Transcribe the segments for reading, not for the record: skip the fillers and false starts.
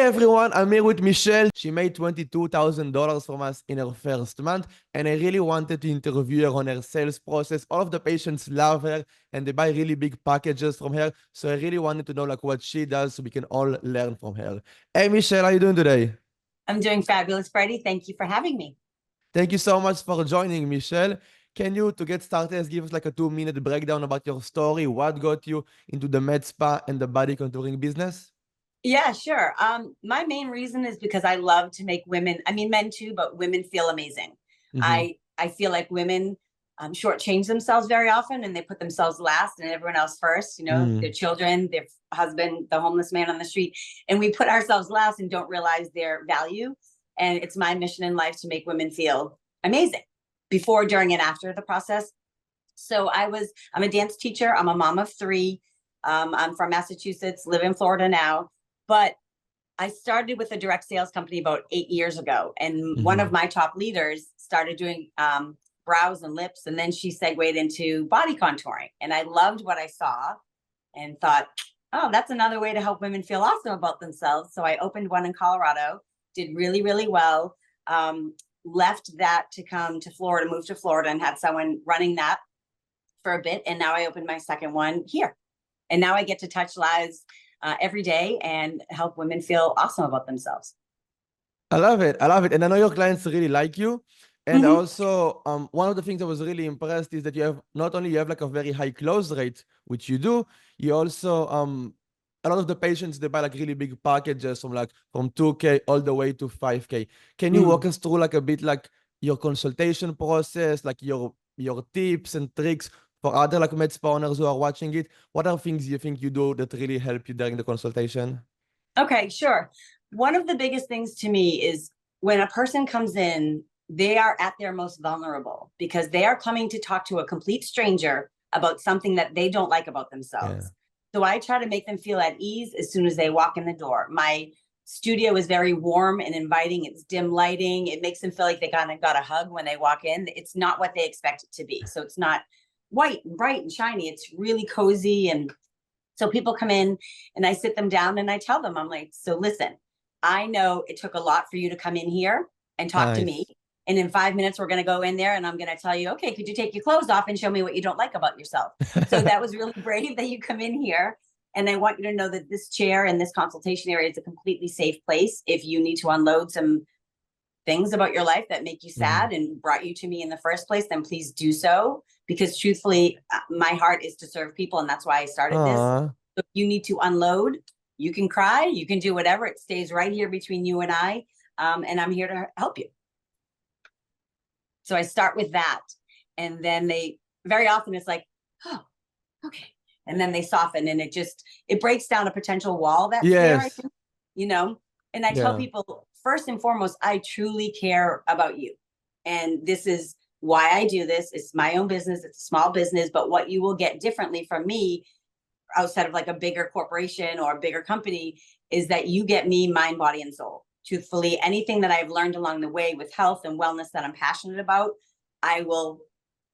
everyone, I'm here with Michelle. She made $22,000 from us in her first month, and I really wanted to interview her on her sales process. All of the patients love her, and they buy really big packages from her. So I really wanted to know like what she does so we can all learn from her. Hey, Michelle, how you doing today? I'm doing fabulous, Freddy. Thank you for having me. Thank you so much for joining, Michelle. Can you, to get started, give us like a 2-minute breakdown about your story? What got you into the med spa and the body contouring business? Yeah, sure. My main reason is because I love to make women, I mean men too, but women feel amazing. Mm-hmm. I feel like women shortchange themselves very often, and they put themselves last and everyone else first, their children, their husband, the homeless man on the street. And we put ourselves last and don't realize their value. And it's my mission in life to make women feel amazing before, during, and after the process. So I'm a dance teacher. I'm a mom of 3. I'm from Massachusetts, live in Florida now. But I started with a direct sales company about 8 years ago. And one of my top leaders started doing brows and lips. And then she segued into body contouring. And I loved what I saw and thought, oh, that's another way to help women feel awesome about themselves. So I opened one in Colorado, did really, really well. Left that to come to Florida, moved to Florida, and had someone running that for a bit. And now I opened my second one here. And now I get to touch lives every day and help women feel awesome about themselves. I love it. I love it. And I know your clients really like you. And also, one of the things I was really impressed is that you have not only you have like a very high close rate, which you do, you also a lot of the patients they buy like really big packages from 2K all the way to 5K. Can you walk us through like a bit like your consultation process, like your tips and tricks for other like med spa owners who are watching it? What are things you think you do that really help you during the consultation? Okay, sure. One of the biggest things to me is when a person comes in, they are at their most vulnerable because they are coming to talk to a complete stranger about something that they don't like about themselves. Yeah. So I try to make them feel at ease as soon as they walk in the door. My studio is very warm and inviting. It's dim lighting. It makes them feel like they kind of got a hug when they walk in. It's not what they expect it to be. So it's not white and bright and shiny. It's really cozy. And so people come in and I sit them down and I tell them, I'm like, so listen, I know it took a lot for you to come in here and talk to me. And in 5 minutes, we're going to go in there and I'm going to tell you, okay, could you take your clothes off and show me what you don't like about yourself? So that was really brave that you come in here. And I want you to know that this chair and this consultation area is a completely safe place. If you need to unload some things about your life that make you sad and brought you to me in the first place, then please do so. Because truthfully, my heart is to serve people. And that's why I started this. So if you need to unload, you can cry, you can do whatever. It stays right here between you and I. And I'm here to help you. So I start with that. And then they, very often it's like, oh, okay. And then they soften and it breaks down a potential wall that's there, I think, and I tell people, first and foremost, I truly care about you. And this is why I do this. It's my own business. It's a small business, but what you will get differently from me outside of like a bigger corporation or a bigger company is that you get me, mind, body, and soul. Truthfully, anything that I've learned along the way with health and wellness that I'm passionate about, I will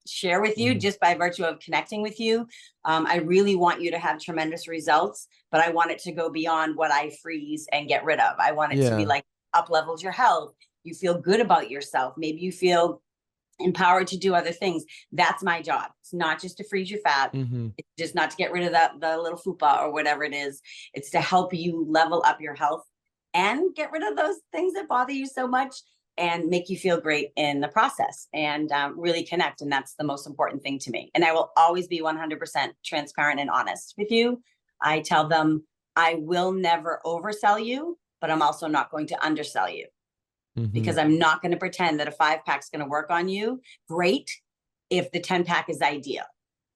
share with you just by virtue of connecting with you. I really want you to have tremendous results, but I want it to go beyond what I freeze and get rid of. I want it to be like up levels your health. You feel good about yourself. Maybe you feel empowered to do other things. That's my job. It's not just to freeze your fat. It's just not to get rid of the little fupa or whatever it is. It's to help you level up your health and get rid of those things that bother you so much and make you feel great in the process and really connect. And that's the most important thing to me. And I will always be 100% transparent and honest with you. I tell them I will never oversell you, but I'm also not going to undersell you. Because I'm not going to pretend that a 5-pack is going to work on you great if the 10-pack is ideal.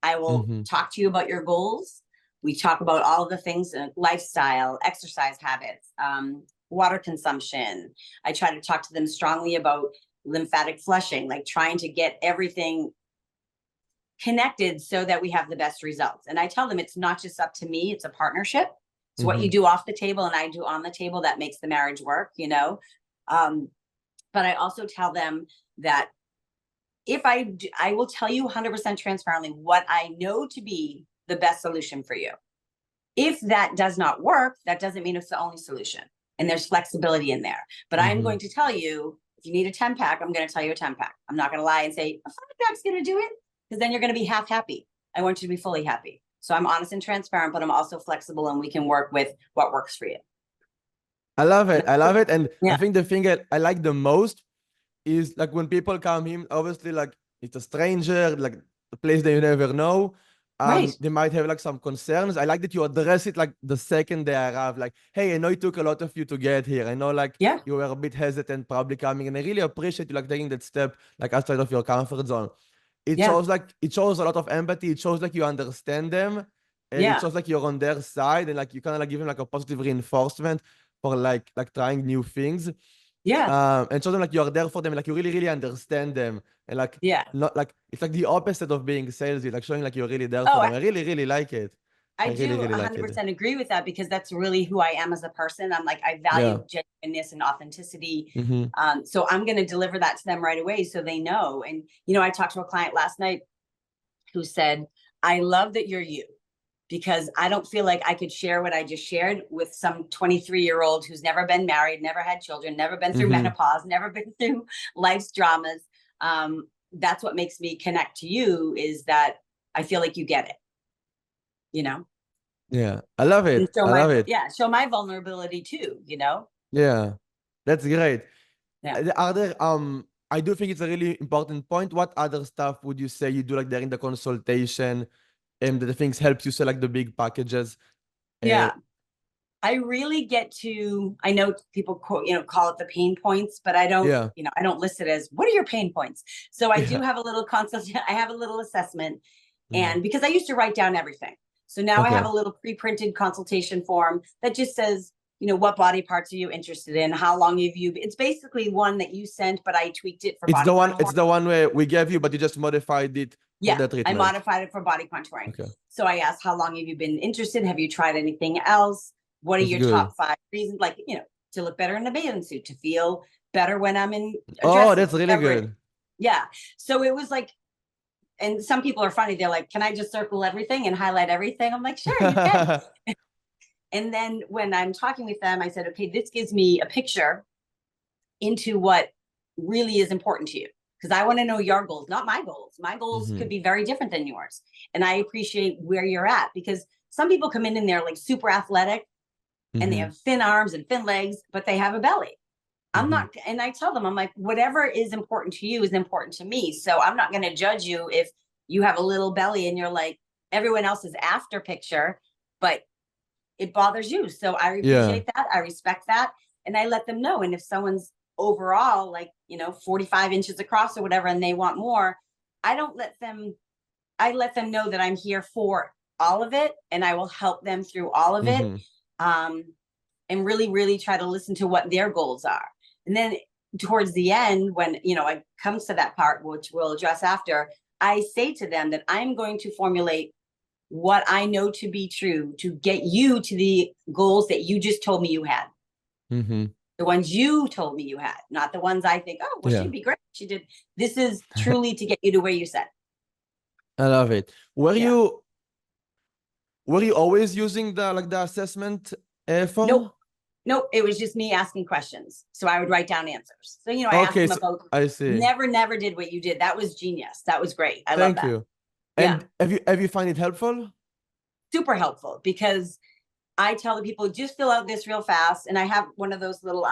I will talk to you about your goals. We talk about all of the things, lifestyle, exercise habits, water consumption. I try to talk to them strongly about lymphatic flushing, like trying to get everything connected so that we have the best results. And I tell them it's not just up to me, it's a partnership. It's what you do off the table and I do on the table that makes the marriage work, But I also tell them that if I will tell you 100% transparently what I know to be the best solution for you. If that does not work, that doesn't mean it's the only solution. and there's flexibility in there. But I'm going to tell you, if you need a 10-pack, I'm going to tell you a 10-pack. I'm not going to lie and say a 5-pack's going to do it, because then you're going to be half happy. I want you to be fully happy. So I'm honest and transparent, but I'm also flexible, and we can work with what works for you. I love it. I love it. And Yeah. I think the thing I like the most is like when people come in, obviously like it's a stranger, like a place that you never know. Right. They might have like some concerns. I like that you address it like the second they arrive. Like, hey, I know it took a lot of you to get here. I know like Yeah. you were a bit hesitant probably coming, and I really appreciate you like taking that step like outside of your comfort zone. It shows a lot of empathy. It shows like you understand them, and it shows like you're on their side, and like you kind of like give them like a positive reinforcement for like trying new things. Yeah. And show them like you're there for them, like you really, really understand them. And like not like it's like the opposite of being salesy, like showing like you're really there for them. I really, really like it. I really, do really like it. 100% agree with that, because that's really who I am as a person. I'm like, I value genuineness and authenticity. So I'm going to deliver that to them right away so they know. And, you know, I talked to a client last night who said, I love that you're you, because I don't feel like I could share what I just shared with some 23-year-old who's never been married, never had children, never been through menopause, never been through life's dramas. That's what makes me connect to you, is that I feel like you get it, you know? Yeah, I love it. I love it. Yeah, show my vulnerability too, you know? Yeah, that's great. Yeah. Are there, I do think it's a really important point. What other stuff would you say you do like there in the consultation, and the things helps you select the big packages? Yeah. I really get to, I know people call it the pain points, but I don't, I don't list it as, what are your pain points? So I do have a little I have a little assessment, and because I used to write down everything. So now I have a little pre-printed consultation form that just says, you know, what body parts are you interested in? How long have you, it's basically one that you sent, but I tweaked it for body contouring. It's the one where we gave you, but you just modified it for the treatment. I modified it for body contouring. So I asked, how long have you been interested? Have you tried anything else? What are your top 5 reasons? Like, you know, to look better in a bathing suit, to feel better when I'm in a dress. That's really good. Yeah. So it was like, and some people are funny. They're like, can I just circle everything and highlight everything? I'm like, sure, you can. And then when I'm talking with them, I said, okay, this gives me a picture into what really is important to you, because I want to know your goals, not my goals. My goals could be very different than yours. And I appreciate where you're at, because some people come in and they're like super athletic and they have thin arms and thin legs, but they have a belly. I'm not, and I tell them, I'm like, whatever is important to you is important to me. So I'm not going to judge you if you have a little belly and you're like everyone else's after picture, but it bothers you. So I appreciate that. I respect that. And I let them know. And if someone's overall, like, you know, 45 inches across or whatever, and they want more, I let them know that I'm here for all of it. And I will help them through all of it. And really, really try to listen to what their goals are. And then towards the end, when, you know, it comes to that part, which we'll address after, I say to them that I'm going to formulate what I know to be true to get you to the goals that you just told me you had. The ones you told me you had, not the ones I think, oh, well, she'd be great. She did. This is truly to get you to where you said. I love it. Were you always using the assessment form? Nope. It was just me asking questions. So I would write down answers. So, you know, I asked them about, I see. Never did what you did. That was genius. That was great. I love that. Thank you. And have you find it helpful? Super helpful, because I tell the people, just fill out this real fast. And I have one of those little,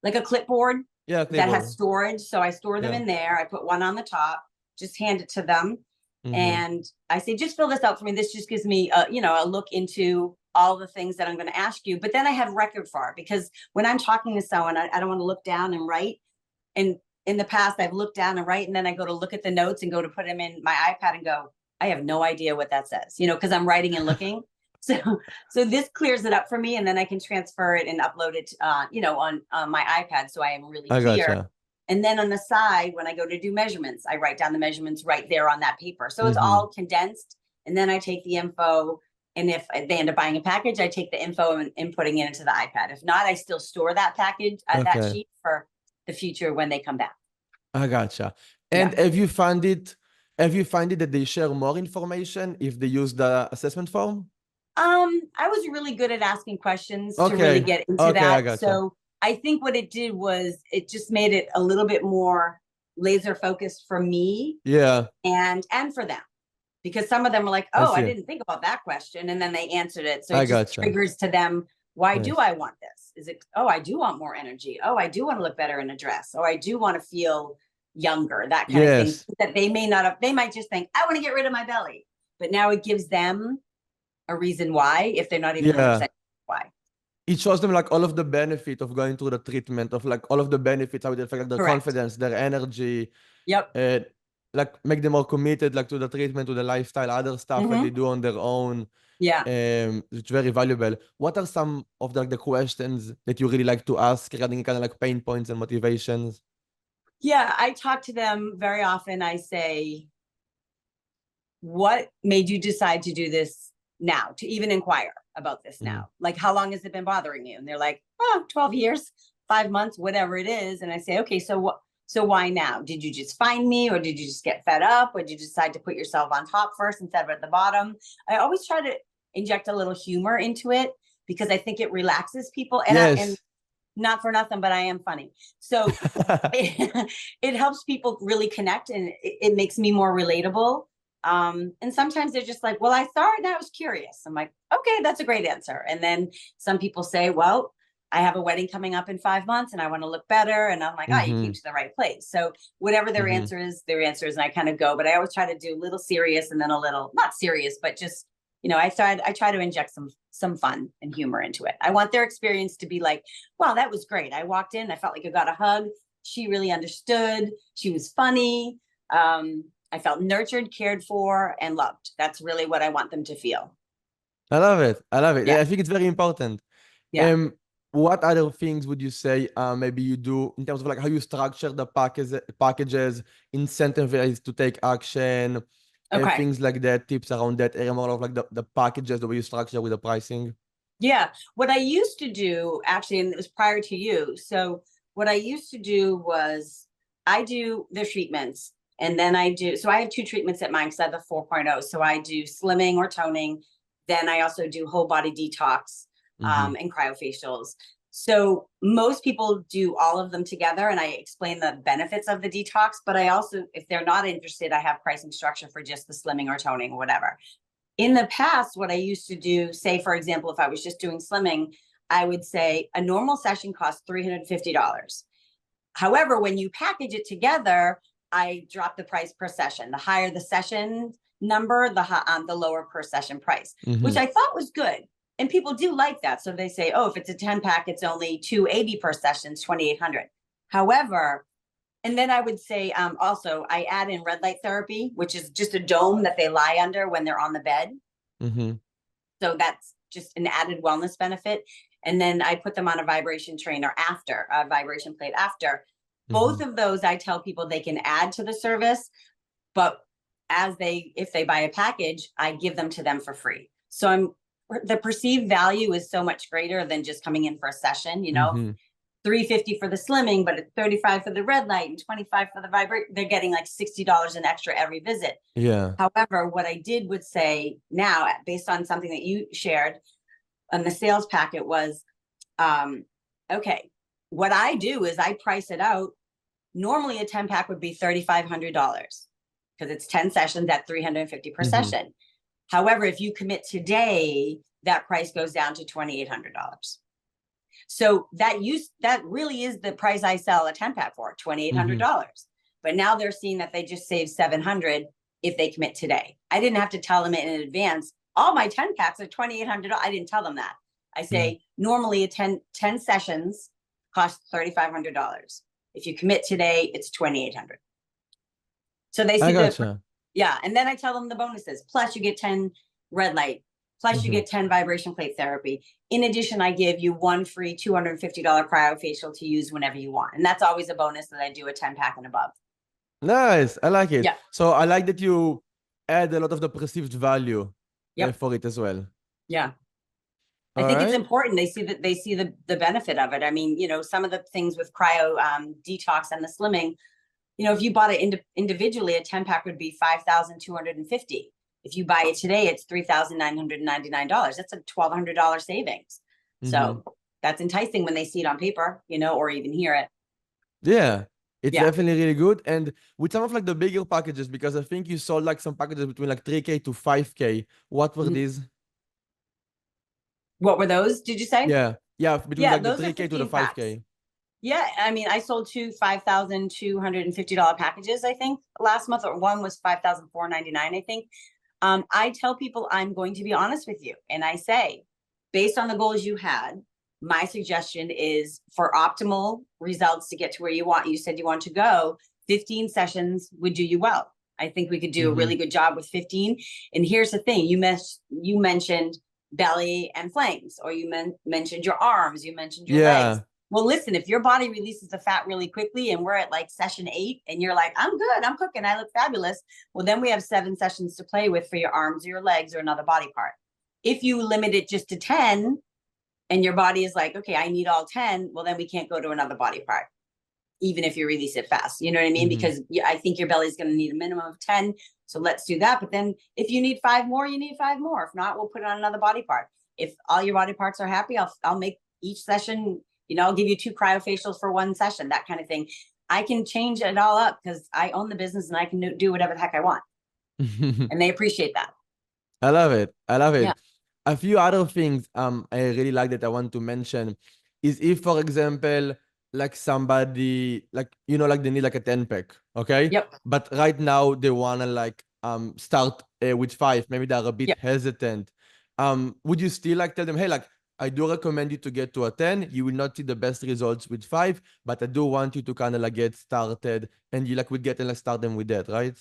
like a clipboard that has storage. So I store them in there. I put one on the top, just hand it to them. And I say, just fill this out for me. This just gives me a look into all the things that I'm going to ask you. But then I have record for it, because when I'm talking to someone, I don't want to look down and write. And in the past, I've looked down and write, and then I go to look at the notes and go to put them in my iPad and go, I have no idea what that says, you know, because I'm writing and looking. So this clears it up for me, and then I can transfer it and upload it, on my iPad. So I am really clear. Gotcha. And then on the side, when I go to do measurements, I write down the measurements right there on that paper. So it's all condensed. And then I take the info. And if they end up buying a package, I take the info and putting it into the iPad. If not, I still store that package, that sheet for the future when they come back. I gotcha. And have you found it that they share more information if they use the assessment form? I was really good at asking questions to really Okay. get into Okay, I that. gotcha. So I think what it did was it just made it a little bit more laser focused for me Yeah, and for them. Because some of them were like, I oh, I see. didn't think about that question. And then they answered it. So I it just gotcha. triggers to them, why do Nice. I want this? Is it, oh, I do want more energy. Oh, I do want to look better in a dress. Oh, I do want to feel younger, that kind of thing. Yes. That they may not have, they might just think, I want to get rid of my belly. But now it gives them a reason why, if they're not even Yeah. 100% why. It shows them like all of the benefit of going through the treatment, of like all of the benefits, how it affects like their Correct. confidence, their energy, Yep. and like make them more committed like to the treatment, to the lifestyle, other stuff that they Mm-hmm. do on their own. Yeah. It's very valuable. What are some of the questions that you really like to ask regarding kind of like pain points and motivations? Yeah. I talk to them very often. I say, what made you decide to do this now, to even inquire about this Mm. now? Like, how long has it been bothering you? And they're like, oh, 12 years, 5 months, whatever it is. And I say, okay, so what? So why now? Did you just find me, or did you just get fed up, or did you decide to put yourself on top first instead of at the bottom? I always try to inject a little humor into it because I think it relaxes people. And Yes. not for nothing, but I am funny. So it helps people really connect, and it makes me more relatable. And sometimes they're just like, well, I saw it and I was curious. I'm like, okay, that's a great answer. And then some people say, well, I have a wedding coming up in 5 months and I want to look better. And I'm like, oh, you came Mm-hmm. to the right place. So whatever Mm-hmm. their answers, and I kind of go, but I always try to do a little serious and then a little not serious, but just, I try to inject some fun and humor into it. I want their experience to be like, wow, that was great. I walked in, I felt like I got a hug. She really understood. She was funny. I felt nurtured, cared for, and loved. That's really what I want them to feel. I love it. I love it. Yeah. I think it's very important. Yeah. Um, what other things would you say maybe you do in terms of like how you structure the packages, incentive ways to take action, Okay. things like that, tips around that area, more of like the packages, the way you structure with the pricing? Yeah. What I used to do, actually, and it was prior to you. So, what I used to do was I do the treatments, and then so I have two treatments at mine because I have the 4.0. So, I do slimming or toning. Then I also do whole body detox Mm-hmm. and cryofacials. So, most people do all of them together, and I explain the benefits of the detox. But I also, if they're not interested, I have pricing structure for just the slimming or toning or whatever. In the past, what I used to do, say, for example, if I was just doing slimming, I would say a normal session costs $350. However, when you package it together, I drop the price per session. The higher the session number, the lower per session price, which Mm-hmm. I thought was good. And people do like that. So they say, oh, if it's a 10 pack, it's only 280 per session, it's 2,800. However, and then I would say also I add in red light therapy, which is just a dome that they lie under when they're on the bed. Mm-hmm. So that's just an added wellness benefit. And then I put them on a vibration trainer after, a vibration plate after. Mm-hmm. Both of those I tell people they can add to the service, but if they buy a package, I give them to them for free. So the perceived value is so much greater than just coming in for a session, Mm-hmm. 350 for the slimming, but it's 35 for the red light and 25 for the vibrate. They're getting like $60 an extra every visit. Yeah. However, what I did would say now, based on something that you shared on the sales packet, was okay, what I do is I price it out. Normally, a 10 pack would be $3,500 because it's 10 sessions at $350 per Mm-hmm. session. However, if you commit today, that price goes down to $2,800. So that really is the price I sell a 10 pack for, $2,800. Mm-hmm. But now they're seeing that they just saved $700 if they commit today. I didn't have to tell them in advance. All my 10 packs are $2,800. I didn't tell them that. I say normally a 10 sessions cost $3,500. If you commit today, it's $2,800. So they I see gotcha. yeah. And then I tell them the bonuses. Plus you get 10 red light. Plus you Mm-hmm. get 10 vibration plate therapy. In addition, I give you one free $250 cryofacial to use whenever you want. And that's always a bonus that I do a 10 pack and above. Nice. I like it. Yeah. So I like that you add a lot of the perceived value Yep. for it as well. Yeah. I All think it's right. important. They see the benefit of it. I mean, some of the things with cryo detox and the slimming, if you bought it individually, a 10 pack would be 5,250. If you buy it today, it's $3,999. That's a $1,200 savings. So that's enticing when they see it on paper, you know, or even hear it. Yeah, it's Yeah. definitely really good. And with some of like the bigger packages, because I think you sold like some packages between like 3K to 5K. What were these? What were those? Did you say? Yeah, yeah, between Yeah, like the those are 3K to the 15 packs. 5K. Yeah, I mean, I sold two $5,250 packages, I think, last month, or one was $5,499, I think. I tell people I'm going to be honest with you, and I say, based on the goals you had, my suggestion is for optimal results to get to where you said you want to go, 15 sessions would do you well. I think we could do a really good job with 15. And here's the thing, you mentioned belly and flanks, or you mentioned your arms, you mentioned your legs. Well, listen, if your body releases the fat really quickly and we're at like session 8 and you're like, I'm good, I'm cooking, I look fabulous. Well, then we have 7 sessions to play with for your arms, or your legs, or another body part. If you limit it just to 10 and your body is like, okay, I need all 10, well, then we can't go to another body part, even if you release it fast. You know what I mean? Because I think your belly's going to need a minimum of 10. So let's do that. But then if you need 5 more, you need 5 more. If not, we'll put it on another body part. If all your body parts are happy, I'll make each session, you know, I'll give you 2 cryofacials for 1 session, that kind of thing. I can change it all up because I own the business and I can do whatever the heck I want. And they appreciate that. I love it. I love it. Yeah. A few other things I really like that I want to mention is if, for example, like somebody like, you know, like they need like a 10 pack, okay? Yep. But right now they wanna like start with 5. Maybe they're a bit Yep. hesitant. Would you still like tell them, hey, like I do recommend you to get to a 10. You will not see the best results with 5, but I do want you to kind of like get started, and you like would get and like start them with that, right?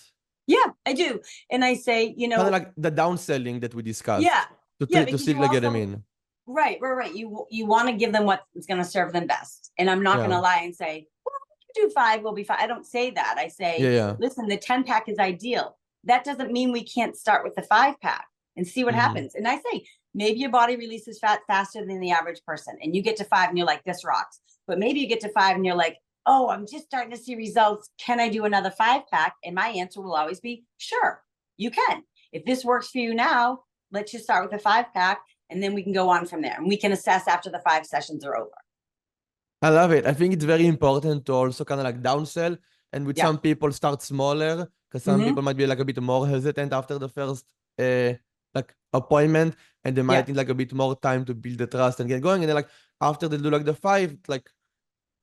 Yeah, I do. And I say, you Kind of know, like the downselling that we discussed. yeah, To because still you like get them also, in. right. You want to give them what's going to serve them best. And I'm not going to lie and say, well, you do 5, we'll be fine. I don't say that. I say, listen, the 10 pack is ideal. That doesn't mean we can't start with the 5 pack and see what happens. And I say, maybe your body releases fat faster than the average person. And you get to 5 and you're like, this rocks. But maybe you get to 5 and you're like, oh, I'm just starting to see results. Can I do another 5 pack? And my answer will always be, sure, you can. If this works for you now, let's just start with the 5 pack. And then we can go on from there. And we can assess after the 5 sessions are over. I love it. I think it's very important to also kind of like downsell. And with some people start smaller, because some people might be like a bit more hesitant after the first like appointment, and they might need like a bit more time to build the trust and get going. And then like after they do like the 5, like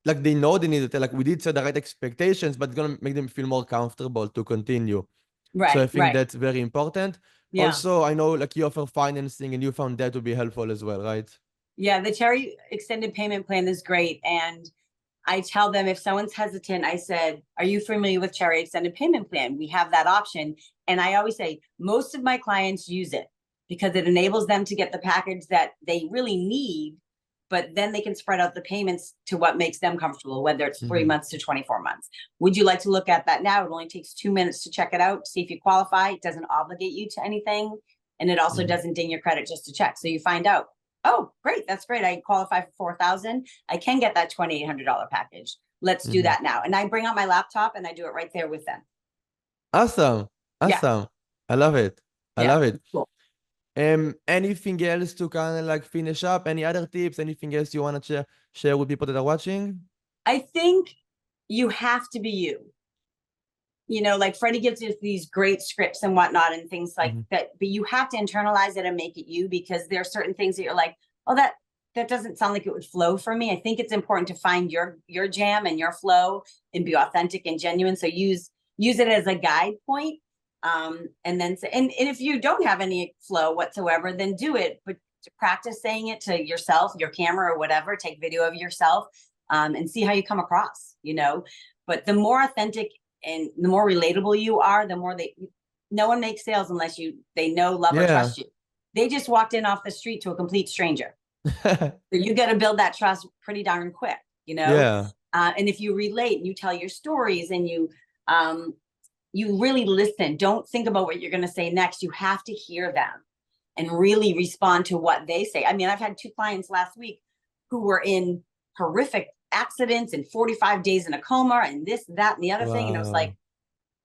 they know they need it. Like we did set the right expectations, but it's gonna make them feel more comfortable to continue. Right. So I think that's very important. Yeah. Also, I know like you offer financing, and you found that to be helpful as well, right? Yeah, the Cherry extended payment plan is great. And I tell them, if someone's hesitant, I said, are you familiar with Cherry extended payment plan? We have that option. And I always say, most of my clients use it because it enables them to get the package that they really need, but then they can spread out the payments to what makes them comfortable, whether it's 3 months to 24 months. Would you like to look at that now? It only takes 2 minutes to check it out, see if you qualify. It doesn't obligate you to anything. And it also doesn't ding your credit just to check. So you find out, oh, great, that's great. I qualify for 4,000. I can get that $2,800 package. Let's do that now. And I bring out my laptop and I do it right there with them. Awesome. Awesome. I love it. I love it. Cool. Anything else to kind of like finish up? Any other tips? Anything else you want to share with people that are watching? I think you have to be you. You know, like Freddie gives you these great scripts and whatnot and things like that, but you have to internalize it and make it you, because there are certain things that you're like, oh, that doesn't sound like it would flow for me. I think it's important to find your jam and your flow and be authentic and genuine. So use it as a guide point. And then say, and if you don't have any flow whatsoever, then do it, but to practice saying it to yourself, your camera or whatever, take video of yourself, and see how you come across, you know. But the more authentic and the more relatable you are, the more no one makes sales unless they know, love, or trust you. They just walked in off the street to a complete stranger. So you got to build that trust pretty darn quick, you know? And if you relate and you tell your stories and you really listen, don't think about what you're going to say next. You have to hear them and really respond to what they say. I mean, I've had 2 clients last week who were in horrific accidents and 45 days in a coma and this, that, and the other thing. And it was like,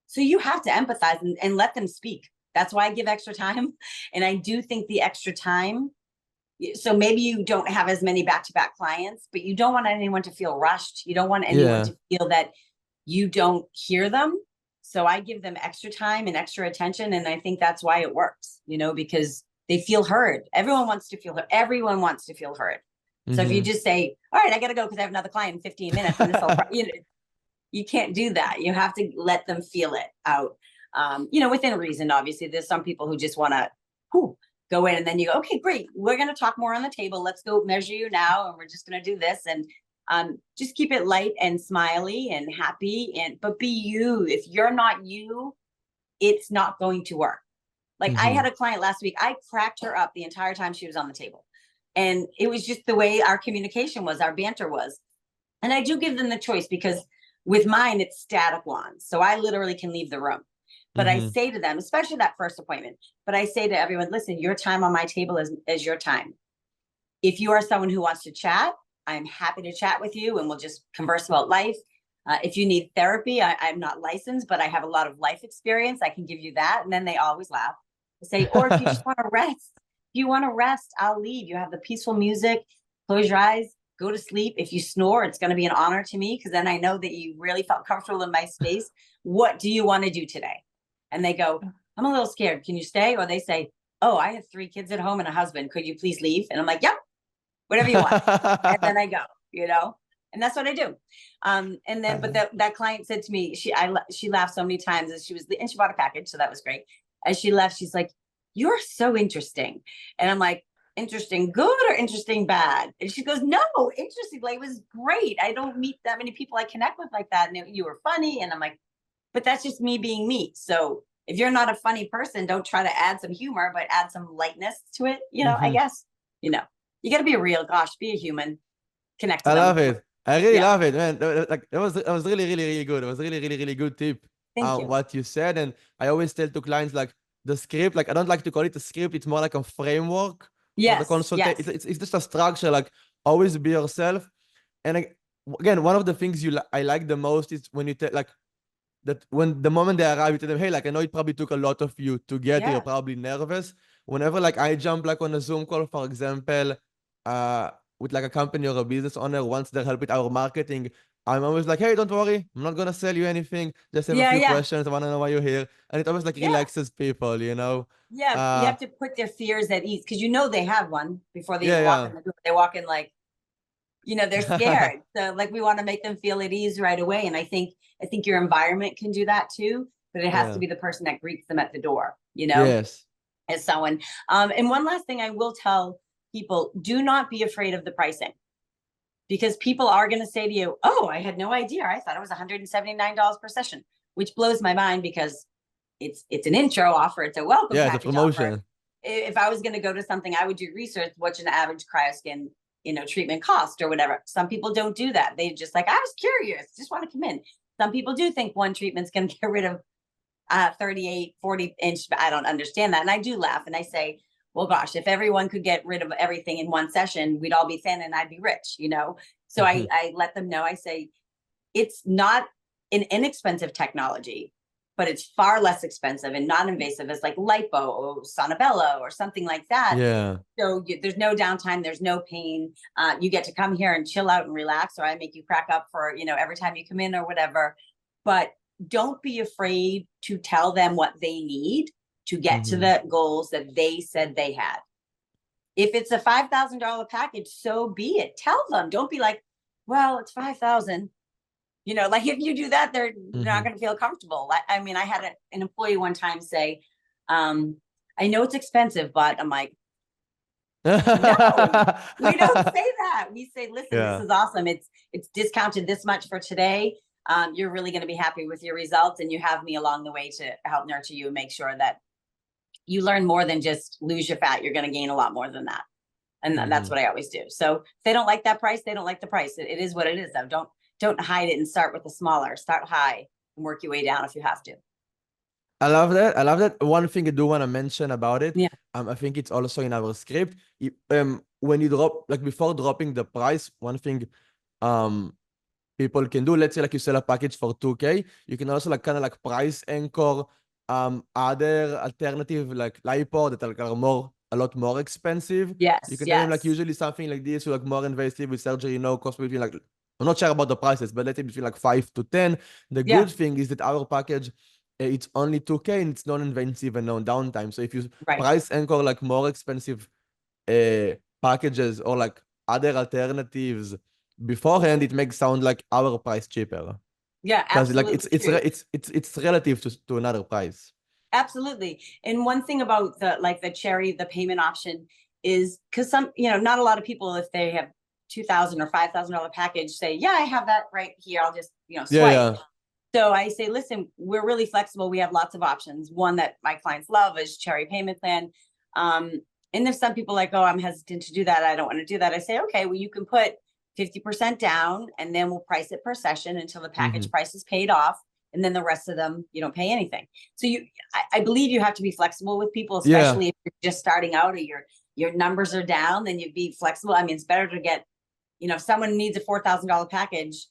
so you have to empathize and let them speak. That's why I give extra time. And I do think the extra time, so maybe you don't have as many back-to-back clients, but you don't want anyone to feel rushed. You don't want anyone to feel that you don't hear them. So I give them extra time and extra attention. And I think that's why it works, you know, because they feel heard. Everyone wants to feel heard. Everyone wants to feel heard. So if you just say, all right, I got to go because I have another client in 15 minutes, and this will, you know, you can't do that. You have to let them feel it out. You know, within reason, obviously. There's some people who just want to go in, and then you go, okay, great. We're going to talk more on the table. Let's go measure you now. And we're just going to do this. And just keep it light and smiley and happy, but be you. If you're not you, it's not going to work. Like I had a client last week, I cracked her up the entire time she was on the table. And it was just the way our communication was, our banter was. And I do give them the choice, because with mine, it's static wands. So I literally can leave the room. But I say to them, especially that first appointment, but I say to everyone, listen, your time on my table is your time. If you are someone who wants to chat, I'm happy to chat with you, and we'll just converse about life. If you need therapy, I'm not licensed, but I have a lot of life experience. I can give you that. And then they always laugh. They say, or if you just want to rest, I'll leave. You have the peaceful music, close your eyes, go to sleep. If you snore, it's going to be an honor to me, because then I know that you really felt comfortable in my space. What do you want to do today? And they go, I'm a little scared. Can you stay? Or they say, oh, I have 3 kids at home and a husband. Could you please leave? And I'm like, yep, whatever you want. And then I go, you know, and that's what I do. And then, but that client said to me, she laughed so many times, and she bought a package. So that was great. As she left, she's like, you're so interesting. And I'm like, interesting good or interesting bad? And she goes, no, interesting. Like, it was great. I don't meet that many people I connect with like that. And you were funny. And I'm like, but that's just me being me. So if you're not a funny person, don't try to add some humor, but add some lightness to it. You know, I guess, you know, you got to be real. Gosh, be a human. Connect to them. I love it. I really love it, man. Like that was really, really, really good. It was really, really, really good tip. Thank you. What you said. And I always tell to clients, like, the script, like, I don't like to call it a script. It's more like a framework for the consultation. It's just a structure, like, always be yourself. And again, one of the things I like the most is when you tell, like, that when the moment they arrive, you tell them, hey, like, I know it probably took a lot of you to get here. You're probably nervous. Whenever, like, I jump, like, on a Zoom call, for example, with, like, a company or a business owner, wants their help with our marketing, I'm always like, hey, don't worry. I'm not going to sell you anything. Just have a few questions. I want to know why you're here. And it always, like, relaxes people, you know? Yeah, you have to put their fears at ease, because you know they have one before they even walk in the door. They walk in like, you know, they're scared. So, like, we want to make them feel at ease right away. And I think your environment can do that too, but it has to be the person that greets them at the door, you know? Yes. As someone. And one last thing I will tell people, do not be afraid of the pricing, because people are going to say to you, oh, I had no idea. I thought it was $179 per session, which blows my mind, because it's an intro offer. It's a welcome package. It's a promotion. Offer. If I was going to go to something, I would do research. What's an average cryoskin, you know, treatment cost or whatever. Some people don't do that. They just like, I was curious, just want to come in. Some people do think one treatment's going to get rid of 38, 40 inch. I don't understand that. And I do laugh and I say, well, gosh, if everyone could get rid of everything in one session, we'd all be thin and I'd be rich, you know? So I let them know, I say, it's not an inexpensive technology, but it's far less expensive and non-invasive as like lipo or Sonobello or something like that. Yeah. So there's no downtime. There's no pain. You get to come here and chill out and relax, or I make you crack up for, you know, every time you come in or whatever. But don't be afraid to tell them what they need to get to the goals that they said they had. If it's a $5,000 package, so be it. Tell them. Don't be like, well, it's $5,000. You know, like if you do that, they're not going to feel comfortable. I mean, I had an employee one time say, I know it's expensive, but I'm like, no, we don't say that. We say, listen, this is awesome. It's discounted this much for today. You're really going to be happy with your results, and you have me along the way to help nurture you and make sure that you learn more than just lose your fat. You're going to gain a lot more than that. And that's what I always do. So if they don't like that price, they don't like the price. It is what it is, though. Don't hide it and start with the smaller. Start high and work your way down if you have to. I love that. I love that. One thing I do want to mention about it. Yeah. I think it's also in our script. When you drop, like before dropping the price, one thing people can do, let's say like you sell a package for 2K, you can also like kind of like price anchor other alternative like lipo that are a lot more expensive. Yes, You can tell them like yes. usually something like this, like more invasive with surgery, cost between like, I'm not sure about the prices, but let's say between like 5 to 10. The Yeah. good thing is that our package, it's only 2K and it's non-invasive and no downtime. So if you Right. price anchor like more expensive packages or like other alternatives beforehand, it makes sound like our price cheaper. Yeah, Because like absolutely true. it's relative to another price. Absolutely. And one thing about the cherry, the payment option is because not a lot of people, if they have $2,000 or $5,000 package, say, yeah, I have that right here. I'll just, swipe. Yeah. So I say, listen, we're really flexible. We have lots of options. One that my clients love is cherry payment plan. And there's some people like, oh, I'm hesitant to do that. I don't want to do that. I say, okay, well, you can put 50% down and then we'll price it per session until the package price is paid off. And then the rest of them, you don't pay anything. So I believe you have to be flexible with people, especially if you're just starting out or your numbers are down, then you'd be flexible. I mean, it's better to get, if someone needs a $4,000 package,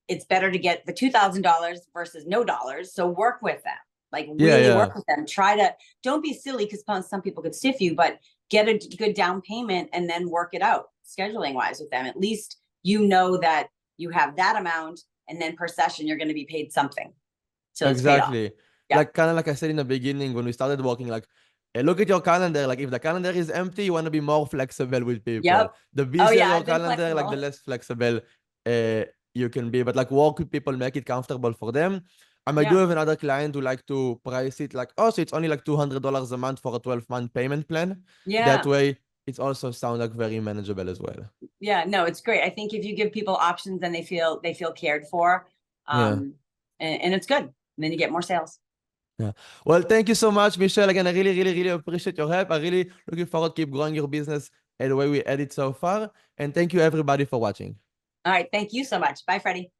it's better to get the $2,000 versus no dollars. So work with them, like really work with them. Don't be silly because some people could stiff you, but get a good down payment and then work it out scheduling wise with them. At least you know that you have that amount and then per session, you're going to be paid something. So exactly. Yeah. Like kind of like I said in the beginning when we started working, like look at your calendar. Like if the calendar is empty, you want to be more flexible with people. Yep. The busier your I've been calendar, like the less flexible you can be. But like work with people, make it comfortable for them. I do have another client who like to price it like, oh, so it's only like $200 a month for a 12-month payment plan. Yeah. That way, it also sounds like very manageable as well. Yeah, no, it's great. I think if you give people options and they feel cared for, and it's good, and then you get more sales. Yeah. Well, thank you so much, Michelle. Again, I really, really, really appreciate your help. I really looking forward to keep growing your business the way we had it so far. And thank you everybody for watching. All right. Thank you so much. Bye, Freddy.